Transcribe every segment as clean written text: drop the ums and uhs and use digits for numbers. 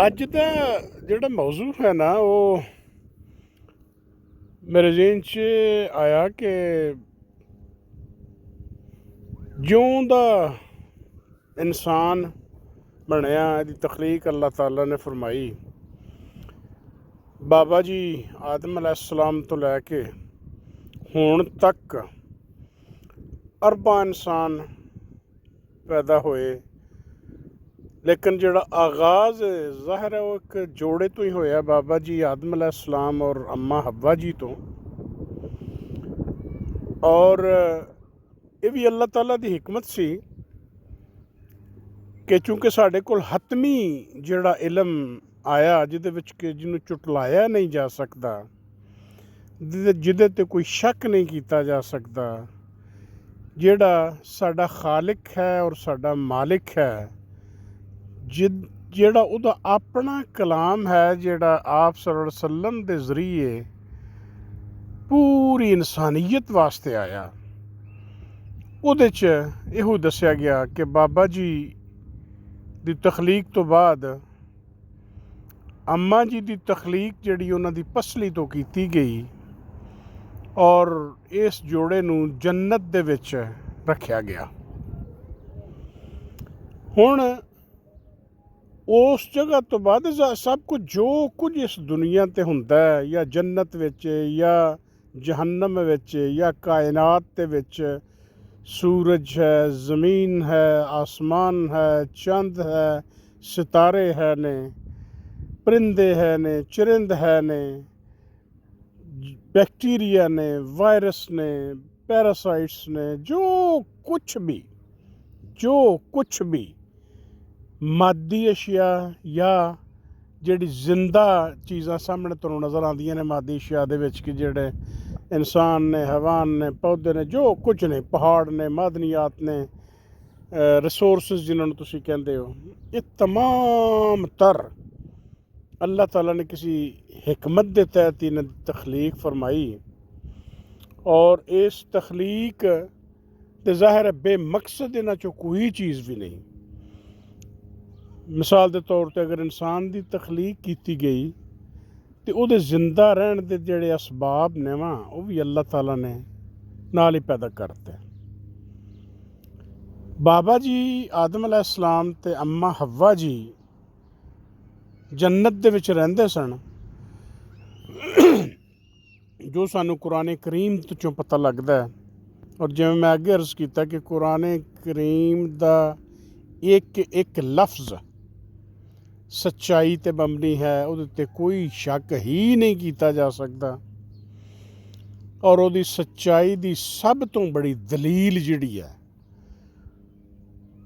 ਅੱਜ ਦਾ ਜਿਹੜਾ ਮੌਜੂ ਹੈ ਨਾ ਉਹ ਮੇਰੇ ਜ਼ਿਹਨ 'ਚ ਆਇਆ ਕਿ ਜਿਉਂ ਦਾ ਇਨਸਾਨ ਬਣਿਆ ਇਹਦੀ ਤਖਲੀਕ ਅੱਲਾਹ ਤਾਲਾ ਨੇ ਫਰਮਾਈ। ਬਾਬਾ ਜੀ ਆਦਮ अलैहिस्सलाम ਤੋਂ ਲੈ ਕੇ ਹੁਣ ਤੱਕ ਅਰਬਾਂ ਇਨਸਾਨ ਪੈਦਾ ਹੋਏ, ਲੇਕਿਨ ਜਿਹੜਾ ਆਗਾਜ਼ ਜ਼ਾਹਿਰ ਹੈ ਉਹ ਇੱਕ ਜੋੜੇ ਤੋਂ ਹੀ ਹੋਇਆ, ਬਾਬਾ ਜੀ ਆਦਮ अलैहिस्सलाम ਔਰ ਅੰਮਾ ਹੱਵਾ ਜੀ ਤੋਂ। ਔਰ ਇਹ ਵੀ ਅੱਲਾਹ ਤਾਲਾ ਦੀ ਹਿਕਮਤ ਸੀ ਕਿ ਚੂँਕਿ ਸਾਡੇ ਕੋਲ ਹਤਮੀ ਜਿਹੜਾ ਇਲਮ ਆਇਆ ਜਿਹਦੇ ਵਿੱਚ ਕਿ ਜਿਹਨੂੰ ਝੁਟਲਾਇਆ ਨਹੀਂ ਜਾ ਸਕਦਾ, ਜਿਹਦੇ 'ਤੇ ਕੋਈ ਸ਼ੱਕ ਨਹੀਂ ਕੀਤਾ ਜਾ ਸਕਦਾ, ਜਿਹੜਾ ਸਾਡਾ ਖਾਲਿਕ ਹੈ ਔਰ ਸਾਡਾ ਮਾਲਿਕ ਹੈ, ਜਿਹੜਾ ਉਹਦਾ ਆਪਣਾ ਕਲਾਮ ਹੈ, ਜਿਹੜਾ ਆਪ ਸੱਲੱਲਾਹੁ अलैहि वसल्लम ਦੇ ਜ਼ਰੀਏ ਪੂਰੀ ਇਨਸਾਨੀਅਤ ਵਾਸਤੇ ਆਇਆ। ਉਹਦੇ 'ਚ ਇਹੋ ਦੱਸਿਆ ਗਿਆ ਕਿ ਬਾਬਾ ਜੀ ਦੀ ਤਖਲੀਕ ਤੋਂ ਬਾਅਦ ਅੰਮਾ ਜੀ ਦੀ ਤਖਲੀਕ ਜਿਹੜੀ ਉਹਨਾਂ ਦੀ ਪਸਲੀ ਤੋਂ ਕੀਤੀ ਗਈ ਔਰ ਇਸ ਜੋੜੇ ਨੂੰ ਜੰਨਤ ਦੇ ਵਿੱਚ ਰੱਖਿਆ ਗਿਆ। ਹੁਣ ਉਸ ਜਗ੍ਹਾ ਤੋਂ ਬਾਅਦ ਸਭ ਕੁਝ ਜੋ ਕੁਝ ਇਸ ਦੁਨੀਆ 'ਤੇ ਹੁੰਦਾ ਹੈ, ਜਾਂ ਜੰਨਤ ਵਿੱਚ ਜਾਂ ਜਹੰਨਮ ਵਿੱਚ ਜਾਂ ਕਾਇਨਾਤ ਦੇ ਵਿੱਚ, ਸੂਰਜ ਹੈ, ਜ਼ਮੀਨ ਹੈ, ਆਸਮਾਨ ਹੈ, ਚੰਦ ਹੈ, ਸਿਤਾਰੇ ਹੈ ਨੇ, ਪਰਿੰਦੇ ਹੈ ਨੇ, ਚਰਿੰਦ ਹੈ ਨੇ, ਬੈਕਟੀਰੀਆ ਨੇ, ਵਾਇਰਸ ਨੇ, ਪੈਰਾਸਾਈਟਸ ਨੇ, ਜੋ ਕੁਛ ਵੀ ਮਾਦੀ ਅਸ਼ਿਆ ਜਾਂ ਜਿਹੜੀ ਜ਼ਿੰਦਾ ਚੀਜ਼ਾਂ ਸਾਹਮਣੇ ਤੁਹਾਨੂੰ ਨਜ਼ਰ ਆਉਂਦੀਆਂ ਨੇ ਮਾਦੀ ਅਸ਼ਿਆ ਦੇ ਵਿੱਚ, ਕਿ ਜਿਹੜੇ ਇਨਸਾਨ ਨੇ, ਹੈਵਾਨ ਨੇ, ਪੌਦੇ ਨੇ, ਜੋ ਕੁਝ ਨੇ, ਪਹਾੜ ਨੇ, ਮਾਦਨੀਆਤ ਨੇ, ਰਿਸੋਰਸਿਸ ਜਿਨ੍ਹਾਂ ਨੂੰ ਤੁਸੀਂ ਕਹਿੰਦੇ ਹੋ, ਇਹ ਤਮਾਮ ਤਰ ਅੱਲਾਹ ਤਾਲਾ ਨੇ ਕਿਸੇ हिकमत ਦੇ तहत इन्हें तख्लीक फरमाई। और इस तख्लीक ते ज़ाहिर है बेमकसद इन्हां चों कोई चीज़ भी नहीं। मिसाल के तौर पर अगर इंसान की तख्लीक की गई तो वो जिंदा रहने के जोड़े असबाब ने वो भी अल्लाह ताला ने नाल ही पैदा करते। बाबा जी आदम अलैहिस्सलाम ते अम्मा हव्वा जी जन्नत दे विच रहिंदे सन, जो सानू कुरान करीम चों पता लगता है। और जिवें मैं अगे अर्ज़ किया कि कुरान करीम दा एक लफ्ज़ सच्चाई ते मबनी है, उहदे ते कोई शक ही नहीं किया जा सकता। और उहदी सच्चाई दी सब तो बड़ी दलील जिहड़ी है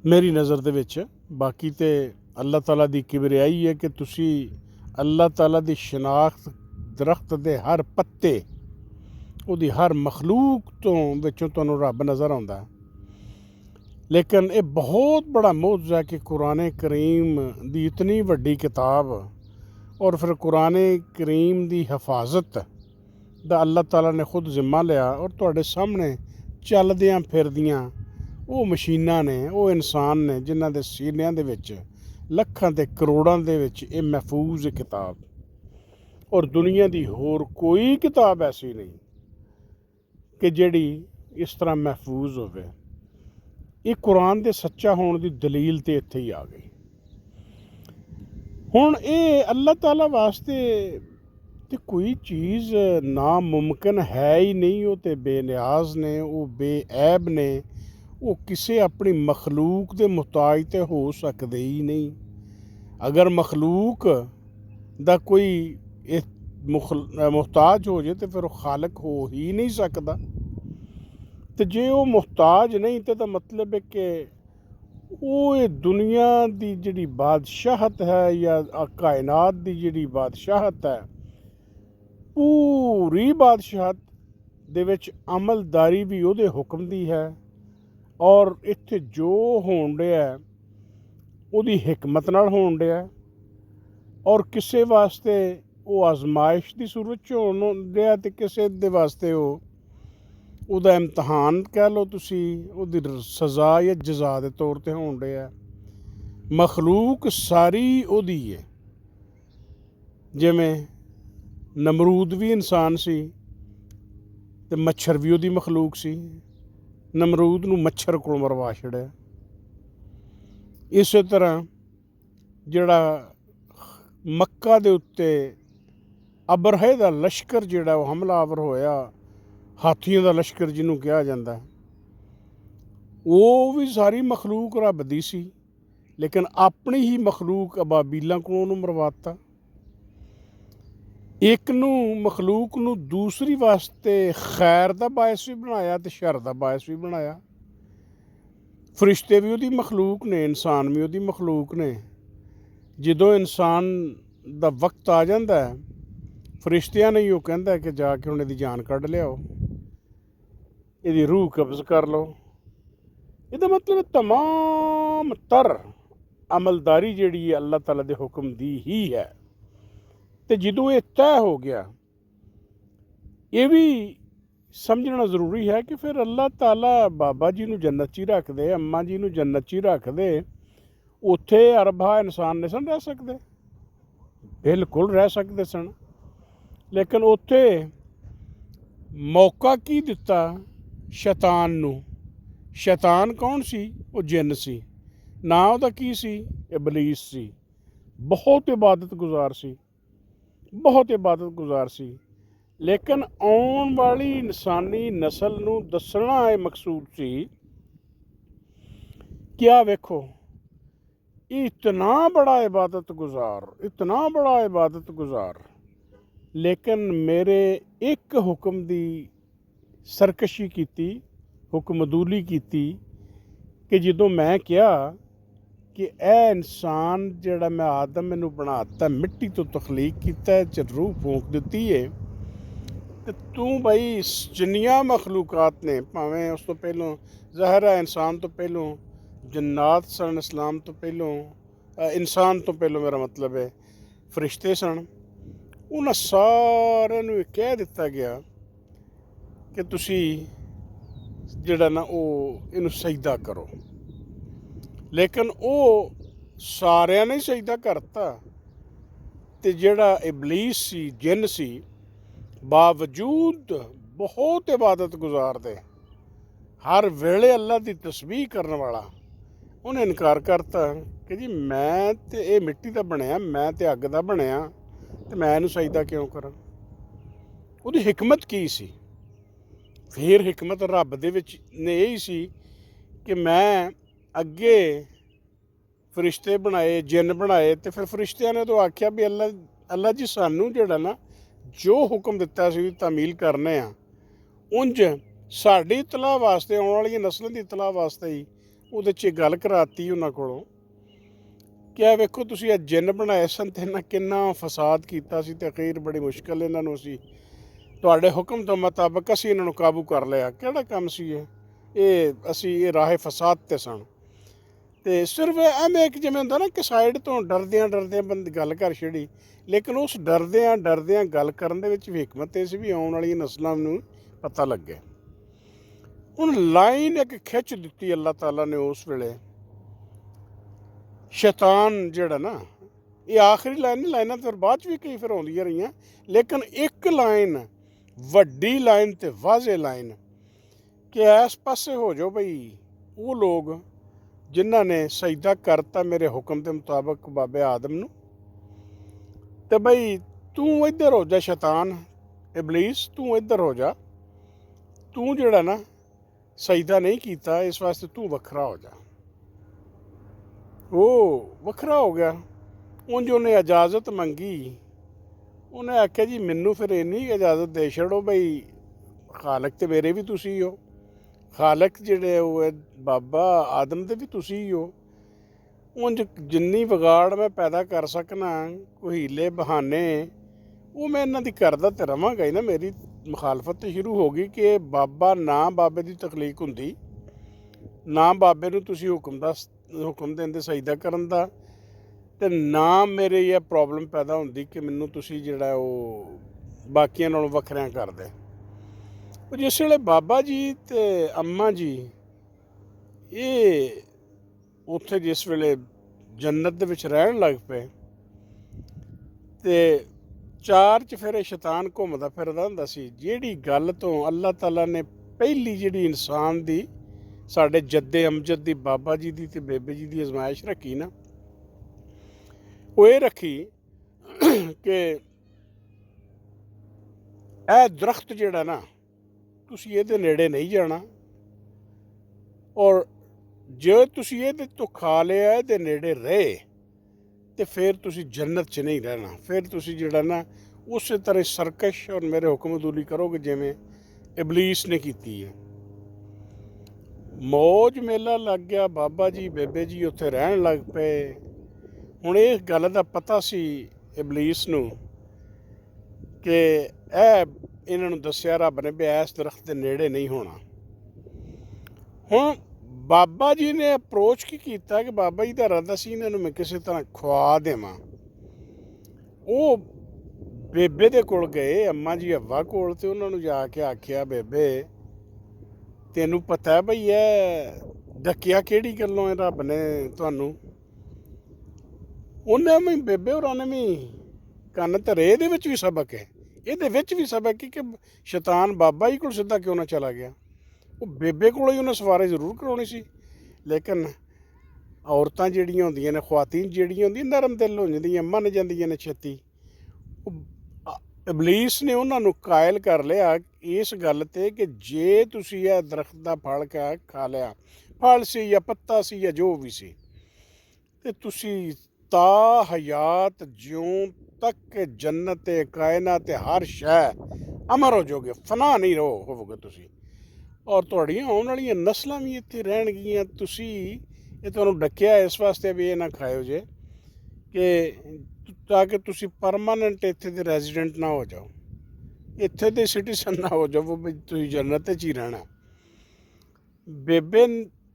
मेरी नज़र दे विच, बाकी ते अल्लाह ताला दी किबरियाई है कि तुसी अल्लाह ताला दी शनाख्त दरख्त दे हर पत्ते, ਉਹਦੀ हर मखलूक तो विचों तुहानूं रब नज़र आउंदा। लेकिन ये बहुत बड़ा मौजज़ा है कि कुरान करीम दी इतनी वड्डी किताब और फिर कुरान करीम दी हिफाजत दा अल्लाह ताला ने खुद जिम्मा लिया, और तुहाडे सामने चलदियां फिरदियां वो मशीनां ने, वो इंसान ने जिन्हां दे सीनियां दे विच लखां ते करोड़ां दे विच ये महफूज किताब, और दुनिया दी होर कोई किताब ऐसी नहीं कि जिहड़ी इस तरह महफूज होवे। ये कुरान दे सच्चा होने की दलील तो इत्थे ही आ गई। हुण ये अल्लाह ताला वास्ते तो कोई चीज़ नामुमकिन है ही नहीं। वो तो बेनियाज ने, वो बेऐब ने, वो किसी अपनी मखलूक के मुहताज तो हो सकते ही नहीं। अगर मखलूक दा कोई मुहताज हो जाए तो फिर वो खालिक हो ही नहीं सकता। तो जे वो मुहताज नहीं तो मतलब है कि वो ये दुनिया की जिहड़ी बादशाहत है या कायनात की जिहड़ी बादशाहत है, पूरी बादशाहत दे विच अमलदारी भी उहदे हुक्म दी है। और इत्थे जो होण डिया उहदी हिकमत नाल होण डिया, और किसी वास्ते वो आजमाइश की सूरत च होण डिया ते किसी दे वास्ते ਉਹਦਾ इम्तहान कह लो तुसी, ਉਹਦੀ सज़ा या जज़ा के तौर पर होण डिया। मखलूक सारी ਉਹਦੀ है, ਜਿਵੇਂ ਨਮਰੂਦ ਵੀ ਇਨਸਾਨ ਸੀ ਅਤੇ ਮੱਛਰ ਵੀ ਉਹਦੀ ਮਖਲੂਕ ਸੀ। ਨਮਰੂਦ ਨੂੰ ਮੱਛਰ ਕੋਲ ਮਰਵਾ ਛੜਿਆ। ਇਸੇ ਤਰ੍ਹਾਂ ਜਿਹੜਾ ਮੱਕਾ ਦੇ ਉੱਤੇ ਅਬਰਹੇ ਦਾ ਲਸ਼ਕਰ ਜਿਹੜਾ ਉਹ ਹਮਲਾਵਰ ਹੋਇਆ, ਹਾਥੀਆਂ ਦਾ ਲਸ਼ਕਰ ਜਿਹਨੂੰ ਕਿਹਾ ਜਾਂਦਾ, ਉਹ ਵੀ ਸਾਰੀ ਮਖਲੂਕ ਰੱਬ ਦੀ ਸੀ, ਲੇਕਿਨ ਆਪਣੀ ਹੀ ਮਖਲੂਕ ਅਬਾਬੀਲਾਂ ਕੋਲੋਂ ਉਹਨੂੰ ਮਰਵਾਤਾ। ਇੱਕ ਨੂੰ ਮਖਲੂਕ ਨੂੰ ਦੂਸਰੀ ਵਾਸਤੇ ਖੈਰ ਦਾ ਬਾਇਸ ਵੀ ਬਣਾਇਆ ਅਤੇ ਸ਼ਰ ਦਾ ਬਾਇਸ ਵੀ ਬਣਾਇਆ। ਫਰਿਸ਼ਤੇ ਵੀ ਉਹਦੀ ਮਖਲੂਕ ਨੇ, ਇਨਸਾਨ ਵੀ ਉਹਦੀ ਮਖਲੂਕ ਨੇ। ਜਦੋਂ ਇਨਸਾਨ ਦਾ ਵਕਤ ਆ ਜਾਂਦਾ ਹੈ, ਫਰਿਸ਼ਤਿਆਂ ਨੇ ਹੀ ਉਹ ਕਹਿੰਦਾ ਕਿ ਜਾ ਕੇ ਹੁਣ ਇਹਦੀ ਜਾਨ ਕੱਢ ਲਿਆਓ, ਇਹਦੀ ਰੂਹ ਕਬਜ਼ ਕਰ ਲਓ। ਇਹਦਾ ਮਤਲਬ ਤਮਾਮ ਤਰ ਅਮਲਦਾਰੀ ਜਿਹੜੀ ਹੈ ਅੱਲਾਹ ਤਾਲਾ ਦੇ ਹੁਕਮ ਦੀ ਹੀ ਹੈ। ਅਤੇ ਜਦੋਂ ਇਹ ਤੈਅ ਹੋ ਗਿਆ, ਇਹ ਵੀ ਸਮਝਣਾ ਜ਼ਰੂਰੀ ਹੈ ਕਿ ਫਿਰ ਅੱਲਾਹ ਤਾਲਾ ਬਾਬਾ ਜੀ ਨੂੰ ਜੰਨਤ 'ਚ ਹੀ ਰੱਖਦੇ, ਅੰਮਾ ਜੀ ਨੂੰ ਜੰਨਤ 'ਚ ਹੀ ਰੱਖਦੇ, ਉੱਥੇ ਅਰਬਾ ਇਨਸਾਨ ਨਹੀਂ ਸਨ ਰਹਿ ਸਕਦੇ, ਬਿਲਕੁਲ ਰਹਿ ਸਕਦੇ ਸਨ। ਲੇਕਿਨ ਉੱਥੇ ਮੌਕਾ ਕੀ ਦਿੱਤਾ ਸ਼ੈਤਾਨ ਨੂੰ? ਸ਼ੈਤਾਨ ਕੌਣ ਸੀ? ਉਹ ਜਿੰਨ ਸੀ। ਨਾਂ ਉਹਦਾ ਕੀ ਸੀ? ਇਬਲੀਸ ਸੀ। ਬਹੁਤ ਇਬਾਦਤ ਗੁਜ਼ਾਰ ਸੀ, ਬਹੁਤ ਇਬਾਦਤ ਗੁਜ਼ਾਰ ਸੀ। ਲੇਕਿਨ ਆਉਣ ਵਾਲੀ ਇਨਸਾਨੀ ਨਸਲ ਨੂੰ ਦੱਸਣਾ ਇਹ ਮਕਸੂਦ ਸੀ ਕਿ ਆਹ ਵੇਖੋ, ਇਤਨਾ ਬੜਾ ਇਬਾਦਤ ਗੁਜ਼ਾਰ, ਇਤਨਾ ਬੜਾ ਇਬਾਦਤ ਗੁਜ਼ਾਰ, ਲੇਕਿਨ ਮੇਰੇ ਇੱਕ ਹੁਕਮ ਦੀ ਸਰਕਸ਼ੀ ਕੀਤੀ, ਹੁਕਮਦੂਲੀ ਕੀਤੀ ਕਿ ਜਦੋਂ ਮੈਂ ਕਿਹਾ ਕਿ ਇਹ ਇਨਸਾਨ ਜਿਹੜਾ ਮੈਂ ਆਦਮ ਮੈਨੂੰ ਬਣਾ ਦਿੱਤਾ, ਮਿੱਟੀ ਤੋਂ ਤਖਲੀਕ ਕੀਤਾ, ਚ ਰੂਹ ਫੂਕ ਦਿੱਤੀ ਹੈ, ਅਤੇ ਤੂੰ ਬਈ ਜਿੰਨੀਆਂ ਮਖਲੂਕਾਤ ਨੇ, ਭਾਵੇਂ ਉਸ ਤੋਂ ਪਹਿਲੋਂ ਜ਼ਾਹਿਰ ਹੈ ਇਨਸਾਨ ਤੋਂ ਪਹਿਲੋਂ ਜੰਨਾਤ ਸਨ, ਇਸਲਾਮ ਤੋਂ ਪਹਿਲੋਂ ਇਨਸਾਨ ਤੋਂ ਪਹਿਲੋਂ ਮੇਰਾ ਮਤਲਬ ਹੈ ਫਰਿਸ਼ਤੇ ਸਨ, ਉਹਨਾਂ ਸਾਰਿਆਂ ਨੂੰ ਇਹ ਕਹਿ ਦਿੱਤਾ ਗਿਆ ਕਿ ਤੁਸੀਂ ਜਿਹੜਾ ਨਾ ਉਹ ਇਹਨੂੰ ਸਜਦਾ ਕਰੋ। ਲੇਕਿਨ ਉਹ ਸਾਰਿਆਂ ਨੇ ਸਜਦਾ ਕਰਤਾ, ਅਤੇ ਜਿਹੜਾ ਇਬਲੀਸ ਸੀ, ਜਿੰਨ ਸੀ, ਬਾਵਜੂਦ ਬਹੁਤ ਇਬਾਦਤ ਗੁਜ਼ਾਰਦੇ, ਹਰ ਵੇਲੇ ਅੱਲਾ ਦੀ ਤਸਬੀਹ ਕਰਨ ਵਾਲਾ, ਉਹਨੇ ਇਨਕਾਰ ਕਰਤਾ ਕਿ ਜੀ ਮੈਂ ਤਾਂ ਇਹ ਮਿੱਟੀ ਦਾ ਬਣਿਆ, ਮੈਂ ਤਾਂ ਅੱਗ ਦਾ ਬਣਿਆ, ਅਤੇ ਮੈਂ ਇਹਨੂੰ ਸਜਦਾ ਕਿਉਂ ਕਰਾਂ? ਉਹਦੀ ਹਿਕਮਤ ਕੀ ਸੀ? ਫਿਰ ਹਿਕਮਤ ਰੱਬ ਦੇ ਵਿੱਚ ਨੇ ਇਹੀ ਸੀ ਕਿ ਮੈਂ ਅੱਗੇ ਫਰਿਸ਼ਤੇ ਬਣਾਏ, ਜਿੰਨ ਬਣਾਏ, ਅਤੇ ਫਿਰ ਫਰਿਸ਼ਤਿਆਂ ਨੇ ਤਾਂ ਆਖਿਆ ਵੀ ਅੱਲਾ ਜੀ ਸਾਨੂੰ ਜਿਹੜਾ ਨਾ ਜੋ ਹੁਕਮ ਦਿੱਤਾ ਸੀ ਤਾਮੀਲ ਕਰਨੇ ਆ, ਉਂਝ ਸਾਡੀ ਇਤਲਾਹ ਵਾਸਤੇ, ਆਉਣ ਵਾਲੀਆਂ ਨਸਲਾਂ ਦੀ ਇਤਲਾਹ ਵਾਸਤੇ ਹੀ ਉਹਦੇ 'ਚ ਗੱਲ ਕਰਾਤੀ ਉਹਨਾਂ ਕੋਲੋਂ ਕਿ ਆ ਵੇਖੋ ਤੁਸੀਂ ਇਹ ਜਿੰਨ ਬਣਾਏ ਸਨ ਅਤੇ ਇਹਨਾਂ ਕਿੰਨਾ ਫਸਾਦ ਕੀਤਾ ਸੀ, ਅਤੇ ਅਖੀਰ ਬੜੀ ਮੁਸ਼ਕਿਲ ਇਹਨਾਂ ਨੂੰ ਅਸੀਂ ਤੁਹਾਡੇ ਹੁਕਮ ਤੋਂ ਮੁਤਾਬਕ ਅਸੀਂ ਇਹਨਾਂ ਨੂੰ ਕਾਬੂ ਕਰ ਲਿਆ। ਕਿਹੜਾ ਕੰਮ ਸੀ ਇਹ ਅਸੀਂ ਇਹ ਰਾਹੇ ਫਸਾਦ 'ਤੇ ਸਨ। ਅਤੇ ਸਿਰਫ ਐਵੇਂ ਇੱਕ ਜਿਵੇਂ ਹੁੰਦਾ ਨਾ ਕਿ ਸਾਈਡ ਤੋਂ ਡਰਦਿਆਂ ਬੰਦ ਗੱਲ ਕਰ ਛੜੀ, ਲੇਕਿਨ ਉਸ ਡਰਦਿਆਂ ਗੱਲ ਕਰਨ ਦੇ ਵਿੱਚ ਵੀ ਹਿਕਮਤ ਇਹ ਸੀ ਵੀ ਆਉਣ ਵਾਲੀਆਂ ਨਸਲਾਂ ਨੂੰ ਪਤਾ ਲੱਗੇ। ਹੁਣ ਲਾਈਨ ਇੱਕ ਖਿੱਚ ਦਿੱਤੀ ਅੱਲਾਹ ਤਾਲਾ ਨੇ ਉਸ ਵੇਲੇ। ਸ਼ੈਤਾਨ ਜਿਹੜਾ ਨਾ, ਇਹ ਆਖਰੀ ਲਾਈਨ ਨਹੀਂ, ਲਾਈਨਾਂ ਤਾਂ ਬਾਅਦ 'ਚ ਵੀ ਕਈ ਫਿਰ ਆਉਂਦੀਆਂ ਰਹੀਆਂ, ਲੇਕਿਨ ਇੱਕ ਲਾਈਨ, ਵੱਡੀ ਲਾਈਨ ਅਤੇ ਵਾਜ਼ੇ ਲਾਈਨ ਕਿ ਇਸ ਪਾਸੇ ਹੋ ਜਾਓ ਬਈ ਉਹ ਲੋਕ ਜਿਨ੍ਹਾਂ ਨੇ ਸਜਦਾ ਕਰਤਾ ਮੇਰੇ ਹੁਕਮ ਦੇ ਮੁਤਾਬਕ ਬਾਬੇ ਆਦਮ ਨੂੰ, ਅਤੇ ਬਈ ਤੂੰ ਇੱਧਰ ਹੋ ਜਾ ਸ਼ੈਤਾਨ, ਇਬਲੀਸ ਤੂੰ ਇੱਧਰ ਹੋ ਜਾ, ਤੂੰ ਜਿਹੜਾ ਨਾ ਸਜਦਾ ਨਹੀਂ ਕੀਤਾ, ਇਸ ਵਾਸਤੇ ਤੂੰ ਵੱਖਰਾ ਹੋ ਜਾ। ਉਹ ਵੱਖਰਾ ਹੋ ਗਿਆ। ਉਂਝ ਉਹਨੇ ਇਜਾਜ਼ਤ ਮੰਗੀ, ਉਹਨੇ ਆਖਿਆ ਜੀ ਮੈਨੂੰ ਫਿਰ ਇੰਨੀ ਇਜਾਜ਼ਤ ਦੇ ਛੱਡੋ ਬਈ ਖਾਲਕ ਤੇ ਮੇਰੇ ਵੀ ਤੁਸੀਂ ਹੋ, ਖਾਲਕ ਜਿਹੜੇ ਉਹ ਬਾਬਾ ਆਦਮ ਦੇ ਵੀ ਤੁਸੀਂ ਹੀ ਹੋ। ਉਂਝ ਜਿੰਨੀ ਵਿਗਾੜ ਮੈਂ ਪੈਦਾ ਕਰ ਸਕਣਾ, ਕੋਈ ਹੀਲੇ ਬਹਾਨੇ, ਉਹ ਮੈਂ ਇਹਨਾਂ ਦੀ ਕਰਦਾ ਤੇ ਰਵਾਂਗਾ ਹੀ ਨਾ। ਮੇਰੀ ਮੁਖਾਲਫਤ ਤਾਂ ਸ਼ੁਰੂ ਹੋ ਗਈ ਕਿ ਬਾਬਾ ਨਾ ਬਾਬੇ ਦੀ ਤਖਲੀਕ ਹੁੰਦੀ, ਨਾ ਬਾਬੇ ਨੂੰ ਤੁਸੀਂ ਹੁਕਮ ਦਿੰਦੇ ਸਜਦਾ ਕਰਨ ਦਾ, ਅਤੇ ਨਾ ਮੇਰੇ ਇਹ ਪ੍ਰੋਬਲਮ ਪੈਦਾ ਹੁੰਦੀ ਕਿ ਮੈਨੂੰ ਤੁਸੀਂ ਜਿਹੜਾ ਉਹ ਬਾਕੀਆਂ ਨਾਲੋਂ ਵੱਖਰਿਆਂ ਕਰਦੇ। ਜਿਸ ਵੇਲੇ ਬਾਬਾ ਜੀ ਅਤੇ ਅੰਮਾ ਜੀ ਇਹ ਉੱਥੇ ਜਿਸ ਵੇਲੇ ਜੰਨਤ ਦੇ ਵਿੱਚ ਰਹਿਣ ਲੱਗ ਪਏ, ਅਤੇ ਚਾਰ ਚਫੇਰੇ ਸ਼ੈਤਾਨ ਘੁੰਮਦਾ ਫਿਰਦਾ ਹੁੰਦਾ ਸੀ। ਜਿਹੜੀ ਗੱਲ ਤੋਂ ਅੱਲਾਹ ਤਾਲਾ ਨੇ ਪਹਿਲੀ ਜਿਹੜੀ ਇਨਸਾਨ ਦੀ, ਸਾਡੇ ਜੱਦੇ ਅਮਜਦ ਦੀ, ਬਾਬਾ ਜੀ ਦੀ ਤੇ ਬੇਬੇ ਜੀ ਦੀ ਅਜ਼ਮਾਇਸ਼ ਰੱਖੀ ਨਾ, ਉਹ ਇਹ ਰੱਖੀ ਕਿ ਇਹ ਦਰਖਤ ਜਿਹੜਾ ਨਾ, ਤੁਸੀਂ ਇਹਦੇ ਨੇੜੇ ਨਹੀਂ ਜਾਣਾ, ਔਰ ਜੇ ਤੁਸੀਂ ਇਹਦੇ ਤੋਂ ਖਾ ਲਿਆ, ਇਹਦੇ ਨੇੜੇ ਰਹੇ, ਤੇ ਫਿਰ ਤੁਸੀਂ ਜੰਨਤ 'ਚ ਨਹੀਂ ਰਹਿਣਾ। ਫਿਰ ਤੁਸੀਂ ਜਿਹੜਾ ਨਾ ਉਸੇ ਤਰ੍ਹਾਂ ਸਰਕਸ਼ ਔਰ ਮੇਰੇ ਹੁਕਮ ਅਦੂਲੀ ਕਰੋਗੇ ਜਿਵੇਂ ਇਬਲੀਸ ਨੇ ਕੀਤੀ ਹੈ। ਮੌਜ ਮੇਲਾ ਲੱਗ ਗਿਆ, ਬਾਬਾ ਜੀ ਬੇਬੇ ਜੀ ਉੱਥੇ ਰਹਿਣ ਲੱਗ ਪਏ। ਹੁਣ ਇਹ ਗੱਲ ਦਾ ਪਤਾ ਸੀ ਇਬਲੀਸ ਨੂੰ ਕਿ ਇਹਨਾਂ ਨੂੰ ਦੱਸਿਆ ਰੱਬ ਨੇ ਵੀ ਇਸ ਦਰਖਤ ਦੇ ਨੇੜੇ ਨਹੀਂ ਹੋਣਾ। ਹੁਣ ਬਾਬਾ ਜੀ ਨੇ ਅਪਰੋਚ ਕੀ ਕੀਤਾ ਕਿ ਬਾਬਾ ਜੀ ਦਾ ਇਰਾਦਾ ਸੀ ਇਹਨਾਂ ਨੂੰ ਮੈਂ ਕਿਸੇ ਤਰ੍ਹਾਂ ਖਵਾ ਦੇਵਾਂ। ਉਹ ਬੇਬੇ ਦੇ ਕੋਲ ਗਏ, ਅੰਮਾ ਜੀ ਹੱਵਾ ਕੋਲ, ਤੇ ਉਹਨਾਂ ਨੂੰ ਜਾ ਕੇ ਆਖਿਆ, ਬੇਬੇ ਤੈਨੂੰ ਪਤਾ ਬਈ ਇਹ ਡੱਕਿਆ ਕਿਹੜੀ ਗੱਲੋਂ ਹੈ ਰੱਬ ਨੇ ਤੁਹਾਨੂੰ? ਉਹਨੇ ਵੀ, ਬੇਬੇ ਹੋਰਾਂ ਨੇ ਵੀ ਕੰਨ ਧਰੇ, ਇਹਦੇ ਵਿੱਚ ਵੀ ਸਬਕ ਹੈ, ਇਹਦੇ ਵਿੱਚ ਵੀ ਸਬਕ ਹੈ ਕਿ ਸ਼ੈਤਾਨ ਬਾਬਾ ਜੀ ਕੋਲ ਸਿੱਧਾ ਕਿਉਂ ਨਾ ਚਲਾ ਗਿਆ। ਉਹ ਬੇਬੇ ਕੋਲੋਂ ਹੀ ਉਹਨੇ ਸਵਾਰੇ ਜ਼ਰੂਰ ਕਰਾਉਣੀ ਸੀ, ਲੇਕਿਨ ਔਰਤਾਂ ਜਿਹੜੀਆਂ ਹੁੰਦੀਆਂ ਨੇ, ਖੁਆਤੀਨ ਜਿਹੜੀਆਂ ਹੁੰਦੀਆਂ, ਨਰਮ ਦਿਲ ਹੋ ਜਾਂਦੀਆਂ, ਮੰਨ ਜਾਂਦੀਆਂ ਨੇ ਛੇਤੀ। ਇਬਲੀਸ ਨੇ ਉਹਨਾਂ ਨੂੰ ਕਾਇਲ ਕਰ ਲਿਆ ਇਸ ਗੱਲ 'ਤੇ ਕਿ ਜੇ ਤੁਸੀਂ ਇਹ ਦਰਖਤ ਦਾ ਫਲ ਖਾ ਲਿਆ, ਫਲ ਸੀ ਜਾਂ ਪੱਤਾ ਸੀ ਜਾਂ ਜੋ ਵੀ ਸੀ, ਤੇ ਤੁਸੀਂ ਤਾ ਹਯਾਤ ਜਿਉਂ ਤੱਕ ਜੰਨਤ ਕਾਇਨਾਤ ਹਰ ਸ਼ੈ ਅਮਰ ਹੋ ਜਾਓਗੇ, ਫਨਾ ਨਹੀਂ ਹੋਵੋਗੇ ਤੁਸੀਂ, ਔਰ ਤੁਹਾਡੀਆਂ ਆਉਣ ਵਾਲੀਆਂ ਨਸਲਾਂ ਵੀ ਇੱਥੇ ਰਹਿਣਗੀਆਂ। ਤੁਸੀਂ ਇਹ ਤੁਹਾਨੂੰ ਡੱਕਿਆ ਇਸ ਵਾਸਤੇ ਵੀ ਇਹ ਨਾ ਖਾਇਓ ਜੇ ਕਿ ਤਾਂ ਕਿ ਤੁਸੀਂ ਪਰਮਾਨੈਂਟ ਇੱਥੇ ਦੇ ਰੈਜ਼ੀਡੈਂਟ ਨਾ ਹੋ ਜਾਓ, ਇੱਥੇ ਦੇ ਸਿਟੀਜ਼ਨ ਨਾ ਹੋ ਜਾਓ, ਵੀ ਤੁਸੀਂ ਜੰਨਤ 'ਚ ਹੀ ਰਹਿਣਾ। ਬੇਬੇ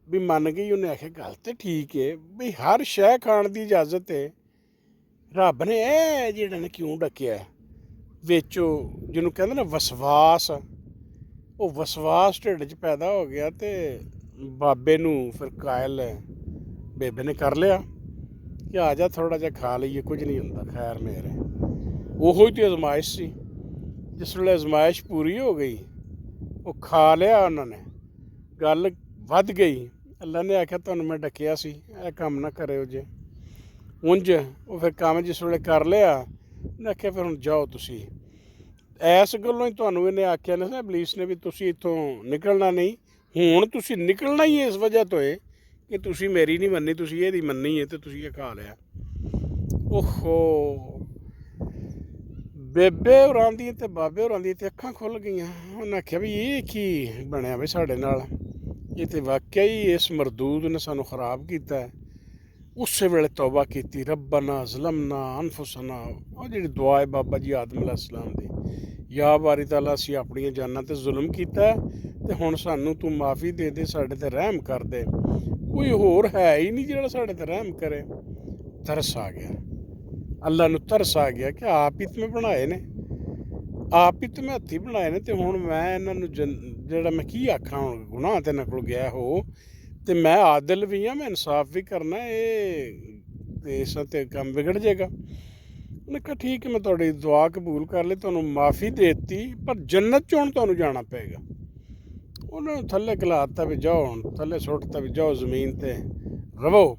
ਵੀ ਮੰਨ ਗਈ, ਉਹਨੇ ਆਖਿਆ ਗੱਲ ਤੇ ਠੀਕ ਹੈ ਵੀ ਹਰ ਸ਼ੈ ਖਾਣ ਦੀ ਇਜਾਜ਼ਤ ਹੈ, ਰੱਬ ਨੇ ਇਹ ਜਿਹੜਾ ਨੇ ਕਿਉਂ ਡੱਕਿਆ ਵਿੱਚੋਂ, ਜਿਹਨੂੰ ਕਹਿੰਦੇ ਨਾ ਵਸਵਾਸ, ਉਹ ਵਸਵਾਸ ਢਿੱਡ 'ਚ ਪੈਦਾ ਹੋ ਗਿਆ। ਤੇ ਬਾਬੇ ਨੂੰ ਫਿਰ ਕਾਇਲ ਬੇਬੇ ਨੇ ਕਰ ਲਿਆ ਕਿ ਆ ਜਾ ਥੋੜ੍ਹਾ ਜਿਹਾ ਖਾ ਲਈਏ, ਕੁਝ ਨਹੀਂ ਹੁੰਦਾ, ਖੈਰ ਮੇਰੇ। ਉਹੋ ਹੀ ਤਾਂ ਅਜ਼ਮਾਇਸ਼ ਸੀ। ਜਿਸ ਵੇਲੇ ਅਜ਼ਮਾਇਸ਼ ਪੂਰੀ ਹੋ ਗਈ, ਉਹ ਖਾ ਲਿਆ ਉਹਨਾਂ ਨੇ, ਗੱਲ ਵੱਧ ਗਈ। ਅੱਲਾ ਨੇ ਆਖਿਆ ਤੁਹਾਨੂੰ ਮੈਂ ਡੱਕਿਆ ਸੀ, ਇਹ ਕੰਮ ਨਾ ਕਰਿਓ ਜੇ। ਉਂਝ ਉਹ ਫਿਰ ਕੰਮ ਜਿਸ ਵੇਲੇ ਕਰ ਲਿਆ, ਉਹਨੇ ਆਖਿਆ ਫਿਰ ਹੁਣ ਜਾਓ ਤੁਸੀਂ। ਇਸ ਗੱਲੋਂ ਹੀ ਤੁਹਾਨੂੰ ਇਹਨੇ ਆਖਿਆ ਨਾ ਇਬਲੀਸ ਨੇ ਵੀ ਤੁਸੀਂ ਇੱਥੋਂ ਨਿਕਲਣਾ ਨਹੀਂ। ਹੁਣ ਤੁਸੀਂ ਨਿਕਲਣਾ ਹੀ ਇਸ ਵਜ੍ਹਾ ਤੋਂ ਹੈ ਕਿ ਤੁਸੀਂ ਮੇਰੀ ਨਹੀਂ ਮੰਨੀ, ਤੁਸੀਂ ਇਹਦੀ ਮੰਨੀ ਹੈ, ਤੇ ਤੁਸੀਂ ਇਹ ਖਾ ਲਿਆ। ਓਹੋ, ਬੇਬੇ ਹੋਰਾਂ ਦੀ ਤੇ ਬਾਬੇ ਹੋਰਾਂ ਦੀ ਤੇ ਅੱਖਾਂ ਖੁੱਲ੍ਹ ਗਈਆਂ। ਉਹਨੇ ਆਖਿਆ ਵੀ ਇਹ ਕੀ ਬਣਿਆ ਵੀ ਸਾਡੇ ਨਾਲ, ਇਹ ਤੇ ਵਾਕਿਆ ਹੀ ਇਸ ਮਰਦੂਦ ਨੇ ਸਾਨੂੰ ਖਰਾਬ ਕੀਤਾ। ਉਸੇ ਵੇਲੇ ਤੌਬਾ ਕੀਤੀ, ਰੱਬਨਾ ਜ਼ਲਮਨਾ ਅਨਫੁਸਨਾ, ਉਹ ਜਿਹੜੀ ਦੁਆ ਹੈ ਬਾਬਾ ਜੀ ਆਦਮ ਅਲੈਹਿਸਲਾਮ ਦੀ, ਯਾ ਬਾਰੀ ਤਾਲਾ ਅਸੀਂ ਆਪਣੀਆਂ ਜਾਨਾਂ 'ਤੇ ਜ਼ੁਲਮ ਕੀਤਾ ਤੇ ਹੁਣ ਸਾਨੂੰ ਤੂੰ ਮਾਫੀ ਦੇ ਦੇ, ਸਾਡੇ 'ਤੇ ਰਹਿਮ ਕਰ ਦੇ, ਕੋਈ ਹੋਰ ਹੈ ਹੀ ਨਹੀਂ ਜਿਹੜਾ ਸਾਡੇ 'ਤੇ ਰਹਿਮ ਕਰੇ। ਤਰਸ ਆ ਗਿਆ, ਅੱਲਾ ਨੂੰ ਤਰਸ ਆ ਗਿਆ ਕਿ ਆਪ ਹੀ ਤੇ ਮੈਂ ਬਣਾਏ ਨੇ, ਆਪ ਹੀ ਤੇ ਮੈਂ ਹੱਥੀਂ ਬਣਾਏ ਨੇ, ਤੇ ਹੁਣ ਮੈਂ ਇਹਨਾਂ ਨੂੰ ਜਿਹੜਾ ਮੈਂ ਕੀ ਆਖਾਂ, ਹੁਣ ਗੁਨਾਹ ਤੇ ਇਹਨਾਂ ਕੋਲ ਗਿਆ ਹੋ, ਤੇ ਮੈਂ ਆਦਿਲ ਵੀ ਹਾਂ, ਮੈਂ ਇਨਸਾਫ ਵੀ ਕਰਨਾ, ਇਹ ਇਸ 'ਤੇ ਕੰਮ ਵਿਗੜ ਜਾਏਗਾ। ਉਹਨੇ ਕਿਹਾ ਠੀਕ ਹੈ, ਮੈਂ ਤੁਹਾਡੀ ਦੁਆ ਕਬੂਲ ਕਰ ਲਈ, ਤੁਹਾਨੂੰ ਮਾਫੀ ਦੇ ਦਿੱਤੀ, ਪਰ ਜੰਨਤ 'ਚ ਹੁਣ ਤੁਹਾਨੂੰ ਜਾਣਾ ਪਏਗਾ। ਉਹਨਾਂ ਨੂੰ ਥੱਲੇ ਖਿਲਾਤਾ ਵੀ ਜਾਓ, ਹੁਣ ਥੱਲੇ ਸੁੱਟਤਾ ਵੀ ਜਾਓ ਜ਼ਮੀਨ 'ਤੇ ਰਵੋ।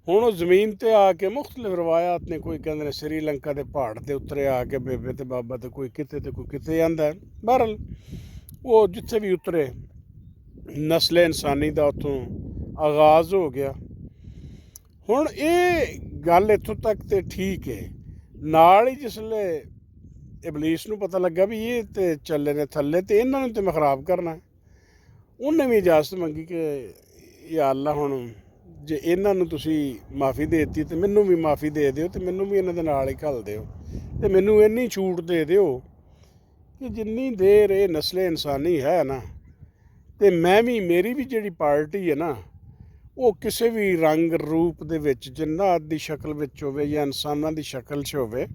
ਹੁਣ ਉਹ ਜ਼ਮੀਨ 'ਤੇ ਆ ਕੇ ਮੁਖਤਲਿਫ ਰਵਾਇਤ ਨੇ, ਕੋਈ ਕਹਿੰਦੇ ਨੇ ਸ਼੍ਰੀਲੰਕਾ ਦੇ ਪਹਾੜ 'ਤੇ ਉਤਰੇ ਆ ਕੇ ਬੇਬੇ ਤੇ ਬਾਬਾ, ਤੇ ਕੋਈ ਕਿਤੇ ਤੇ ਕੋਈ ਕਿਤੇ ਆਂਦਾ। ਬਹਰਲ ਉਹ ਜਿੱਥੇ ਵੀ ਉਤਰੇ, ਨਸਲ ਇਨਸਾਨੀ ਦਾ ਉੱਥੋਂ ਆਗਾਜ਼ ਹੋ ਗਿਆ। ਹੁਣ ਇਹ ਗੱਲ ਇੱਥੋਂ ਤੱਕ ਤੇ ਠੀਕ ਹੈ। ਨਾਲ ਹੀ ਜਿਸਲੇ ਇਬਲੀਸ ਨੂੰ ਪਤਾ ਲੱਗਾ ਵੀ ਇਹ ਤੇ ਚੱਲੇ ਨੇ ਥੱਲੇ, ਤੇ ਇਹਨਾਂ ਨੂੰ ਤੇ ਮੈਂ ਖਰਾਬ ਕਰਨਾ, ਉਹਨੇ ਵੀ ਇਜਾਜ਼ਤ ਮੰਗੀ ਕਿ ਯਾ ਅੱਲਾ, ਹੁਣ ਜੇ ਇਹਨਾਂ ਨੂੰ ਤੁਸੀਂ ਮਾਫੀ ਦੇ ਦਿੱਤੀ ਤੇ ਮੈਨੂੰ ਵੀ ਮਾਫੀ ਦੇ ਦਿਓ, ਤੇ ਮੈਨੂੰ ਵੀ ਇਹਨਾਂ ਦੇ ਨਾਲ ਹੀ ਘੱਲ ਦਿਓ, ਤੇ ਮੈਨੂੰ ਇੰਨੀ ਛੂਟ ਦੇ ਦਿਓ ਕਿ ਜਿੰਨੀ ਦੇਰ ਇਹ ਨਸਲ ਇਨਸਾਨੀ ਹੈ ਨਾ, ਤੇ ਮੈਂ ਵੀ, ਮੇਰੀ ਵੀ ਜਿਹੜੀ ਪਾਰਟੀ ਹੈ ਨਾ, ਉਹ ਕਿਸੇ ਵੀ ਰੰਗ ਰੂਪ ਦੇ ਵਿੱਚ, ਜਿੰਨਾਤ ਦੀ ਸ਼ਕਲ ਵਿੱਚ ਹੋਵੇ ਜਾਂ ਇਨਸਾਨਾਂ ਦੀ ਸ਼ਕਲ 'ਚ ਹੋਵੇ,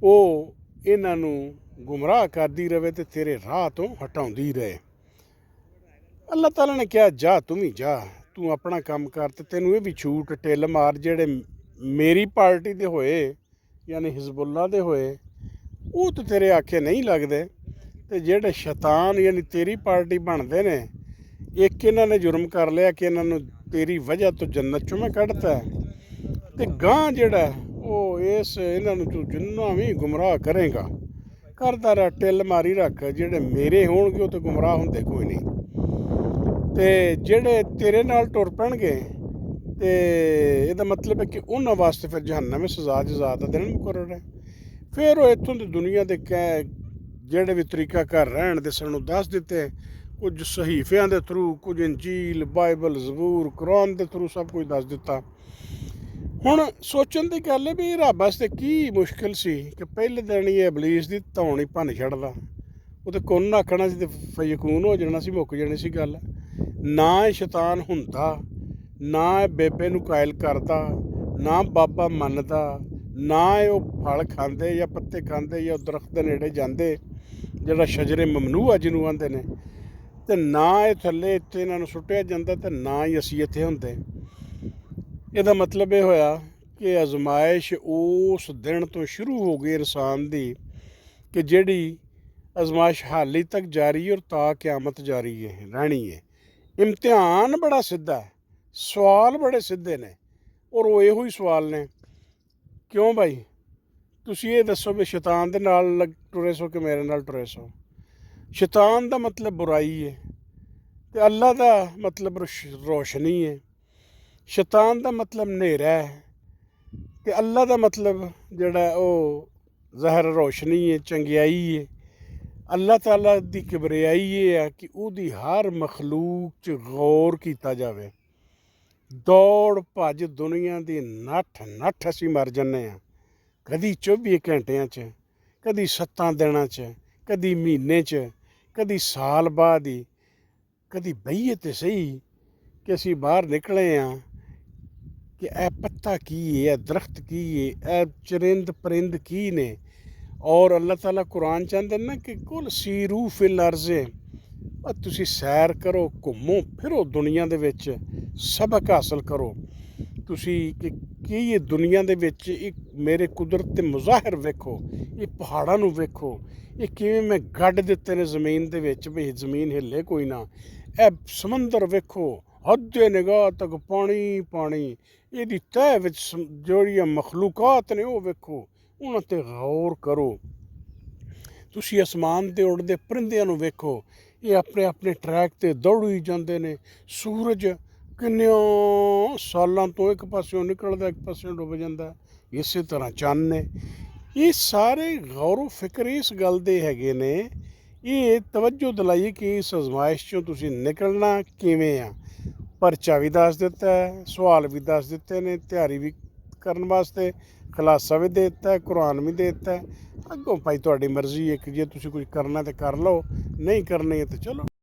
ਉਹ ਇਹਨਾਂ ਨੂੰ ਗੁੰਮਰਾਹ ਕਰਦੀ ਰਹੇ ਤੇ ਤੇਰੇ ਰਾਹ ਤੋਂ ਹਟਾਉਂਦੀ ਰਹੇ। ਅੱਲਾਹ ਤਾਲਾ ਨੇ ਕਿਹਾ ਜਾ ਤੂੰ ਵੀ ਜਾ, ਤੂੰ ਆਪਣਾ ਕੰਮ ਕਰ, ਤੇ ਤੈਨੂੰ ਇਹ ਵੀ ਛੂਟ ਢਿੱਲ ਮਾਰ ਜਿਹੜੇ ਮੇਰੀ ਪਾਰਟੀ ਦੇ ਹੋਏ यानी हिजबुल्ला दे होए वो तो तेरे आखे नहीं लगते, तो जेडे शैतान यानी तेरी पार्टी बनते ने, एक इन्होंने जुर्म कर लिया कि इन्होंने तेरी वजह तो जन्नत चों मैं कढ़ता है, तो गांह जेड़ा वो इस इन्होंने तू जिन्ना भी गुमराह करेगा करता रह, टिल मारी रख, जेडे मेरे होणगे वो तो गुमराह होंदे कोई नहीं, तो जेडे तेरे नाल टुर पैणगे तो ਇਹਦਾ मतलब है कि उन्होंने वास्ते फिर जहन्नम सजा जजा का दिन मुकर्रर है। फिर वो इत्थों की दुनिया के ਜਿਹੜੇ ਵੀ ਤਰੀਕਾ ਘਰ ਰਹਿਣ ਦੇ ਸਾਨੂੰ ਦੱਸ ਦਿੱਤੇ, ਕੁਝ ਸਹੀਫਿਆਂ ਦੇ ਥਰੂ, ਕੁਝ ਇੰਜੀਲ, ਬਾਈਬਲ, ਜ਼ਬੂਰ, ਕੁਰਾਨ ਦੇ ਥਰੂ ਸਭ ਕੁਝ ਦੱਸ ਦਿੱਤਾ। ਹੁਣ ਸੋਚਣ ਦੀ ਗੱਲ ਹੈ ਵੀ ਰੱਬ ਵਾਸਤੇ ਕੀ ਮੁਸ਼ਕਿਲ ਸੀ ਕਿ ਪਹਿਲੇ ਦਿਨ ਹੀ ਇਬਲੀਸ ਦੀ ਧੌਣ ਹੀ ਭੰਨ ਛੱਡਦਾ, ਉਹ ਤੇ ਕੁੰਨ ਆਖਣਾ ਸੀ ਤੇ ਫਯਕੂਨ ਹੋ ਜਾਣਾ ਸੀ, ਮੁੱਕ ਜਾਣੀ ਸੀ ਗੱਲ। ਨਾ ਇਹ ਸ਼ੈਤਾਨ ਹੁੰਦਾ, ਨਾ ਇਹ ਬੇਬੇ ਨੂੰ ਕਾਇਲ ਕਰਦਾ, ਨਾ ਬਾਬਾ ਮੰਨਦਾ, ਨਾ ਇਹ ਉਹ ਫਲ ਖਾਂਦੇ ਜਾਂ ਪੱਤੇ ਖਾਂਦੇ ਜਾਂ ਦਰਖਤ ਦੇ ਨੇੜੇ ਜਾਂਦੇ ਜਿਹੜਾ ਸ਼ਜਰੇ ਮਮਨੂਆ ਜਿਹਨੂੰ ਆਂਦੇ ਨੇ, ਤੇ ਨਾ ਇਹ ਥੱਲੇ ਇੱਥੇ ਇਹਨਾਂ ਨੂੰ ਸੁੱਟਿਆ ਜਾਂਦਾ, ਤੇ ਨਾ ਹੀ ਅਸੀਂ ਇੱਥੇ ਹੁੰਦੇ। ਇਹਦਾ ਮਤਲਬ ਇਹ ਹੋਇਆ ਕਿ ਅਜ਼ਮਾਇਸ਼ ਉਸ ਦਿਨ ਤੋਂ ਸ਼ੁਰੂ ਹੋ ਗਈ ਇਨਸਾਨ ਦੀ ਕਿ ਜਿਹੜੀ ਅਜ਼ਮਾਇਸ਼ ਹਾਲੀ ਤੱਕ ਜਾਰੀ ਹੈ ਔਰ ਤਾ ਕਿਆਮਤ ਜਾਰੀ ਹੈ ਰਹਿਣੀ ਹੈ। ਇਮਤਿਹਾਨ ਬੜਾ ਸਿੱਧਾ ਹੈ, ਸਵਾਲ ਬੜੇ ਸਿੱਧੇ ਨੇ, ਔਰ ਉਹ ਇਹੋ ਹੀ ਸਵਾਲ ਨੇ। ਕਿਉਂ ਭਾਈ? ਤੁਸੀਂ ਇਹ ਦੱਸੋ ਵੀ ਸ਼ੈਤਾਨ ਦੇ ਨਾਲ ਟੁਰੇ ਸੋ ਕਿ ਮੇਰੇ ਨਾਲ ਟੁਰੇ ਸੋ? ਸ਼ੈਤਾਨ ਦਾ ਮਤਲਬ ਬੁਰਾਈ ਹੈ ਅਤੇ ਅੱਲਾ ਦਾ ਮਤਲਬ ਰੋਸ਼ਨੀ ਹੈ। ਸ਼ੈਤਾਨ ਦਾ ਮਤਲਬ ਹਨੇਰਾ ਹੈ ਅਤੇ ਅੱਲਾ ਦਾ ਮਤਲਬ ਜਿਹੜਾ ਉਹ ਜ਼ਾਹਿਰ ਰੋਸ਼ਨੀ ਹੈ, ਚੰਗਿਆਈ ਹੈ। ਅੱਲਾ ਤਾਲਾ ਦੀ ਕਿਬਰਿਆਈ ਇਹ ਹੈ ਕਿ ਉਹਦੀ ਹਰ ਮਖਲੂਕ 'ਚ ਗੌਰ ਕੀਤਾ ਜਾਵੇ। ਦੌੜ ਭੱਜ ਦੁਨੀਆ ਦੀ ਨੱਠ ਅਸੀਂ ਮਰ ਜਾਂਦੇ ਹਾਂ, ਕਦੀ 24 ਘੰਟਿਆਂ 'ਚ, ਕਦੀ 7 ਦਿਨਾਂ 'ਚ, ਕਦੀ ਮਹੀਨੇ 'ਚ, ਕਦੀ ਸਾਲ ਬਾਅਦ ਹੀ। ਕਦੀ ਬਹੀਏ ਤਾਂ ਸਹੀ ਕਿ ਅਸੀਂ ਬਾਹਰ ਨਿਕਲੇ ਹਾਂ ਕਿ ਇਹ ਪੱਤਾ ਕੀ ਹੈ, ਇਹ ਦਰਖਤ ਕੀ ਹੈ, ਇਹ ਚਰਿੰਦ ਪਰਿੰਦ ਕੀ ਨੇ। ਔਰ ਅੱਲਾਹ ਤਾਲਾ ਕੁਰਾਨ ਚਾਹੁੰਦੇ ਨੇ ਨਾ ਕਿ ਕੁਲ ਸੀਰੂ ਫਿਲ ਅਰਜ਼ੇ, ਤੁਸੀਂ ਸੈਰ ਕਰੋ, ਘੁੰਮੋ ਫਿਰੋ ਦੁਨੀਆ ਦੇ ਵਿੱਚ, ਸਬਕ ਹਾਸਲ ਕਰੋ। ਤੁਸੀਂ ਕਿ ਕੀ ਇਹ ਦੁਨੀਆ ਦੇ ਵਿੱਚ ਇੱਕ ਮੇਰੇ ਕੁਦਰਤ ਦੇ ਮੁਜ਼ਾਹਿਰ ਵੇਖੋ, ਇਹ ਪਹਾੜਾਂ ਨੂੰ ਵੇਖੋ, ਇਹ ਕਿਵੇਂ ਮੈਂ ਗੱਡ ਦਿੱਤੇ ਨੇ ਜ਼ਮੀਨ ਦੇ ਵਿੱਚ ਵੀ ਜ਼ਮੀਨ ਹਿੱਲੇ ਕੋਈ ਨਾ। ਇਹ ਸਮੁੰਦਰ ਵੇਖੋ, ਹੱਦੇ ਨਿਗਾਹ ਤੱਕ ਪਾਣੀ ਪਾਣੀ, ਇਹਦੀ ਤਹਿ ਵਿੱਚ ਜਿਹੜੀਆਂ ਮਖਲੂਕਾਤ ਨੇ ਉਹ ਵੇਖੋ, ਉਹਨਾਂ 'ਤੇ ਗੌਰ ਕਰੋ। ਤੁਸੀਂ ਅਸਮਾਨ 'ਤੇ ਉੱਡਦੇ ਪਰਿੰਦਿਆਂ ਨੂੰ ਵੇਖੋ, ਇਹ ਆਪਣੇ ਆਪਣੇ ਟਰੈਕ 'ਤੇ ਦੌੜੀ ਜਾਂਦੇ ਨੇ। ਸੂਰਜ ਕਿੰਨਿਆਂ ਸਾਲਾਂ ਤੋਂ ਇੱਕ ਪਾਸਿਓਂ ਨਿਕਲਦਾ, ਇੱਕ ਪਾਸਿਓਂ ਡੁੱਬ ਜਾਂਦਾ। ਇਸੇ ਤਰ੍ਹਾਂ ਚੰਨ ਨੇ। ਇਹ ਸਾਰੇ ਗੌਰੋ ਫਿਕਰ ਇਸ ਗੱਲ ਦੇ ਹੈਗੇ ਨੇ। ਇਹ ਤਵੱਜੋ ਦਿਲਾਈ ਕਿ ਇਸ ਅਜ਼ਮਾਇਸ਼ 'ਚੋਂ ਤੁਸੀਂ ਨਿਕਲਣਾ ਕਿਵੇਂ ਆ। ਪਰਚਾ ਵੀ ਦੱਸ ਦਿੱਤਾ ਹੈ, ਸਵਾਲ ਵੀ ਦੱਸ ਦਿੱਤੇ ਨੇ, ਤਿਆਰੀ ਵੀ ਕਰਨ ਵਾਸਤੇ ਖੁਲਾਸਾ ਵੀ ਦੇ ਦਿੱਤਾ, ਕੁਰਾਨ ਵੀ ਦੇ ਦਿੱਤਾ। ਅੱਗੋਂ ਭਾਈ ਤੁਹਾਡੀ ਮਰਜ਼ੀ ਹੈ ਕਿ ਜੇ ਤੁਸੀਂ ਕੁਝ ਕਰਨਾ ਤਾਂ ਕਰ ਲਓ, ਨਹੀਂ ਕਰਨੀ ਹੈ ਤਾਂ ਚਲੋ।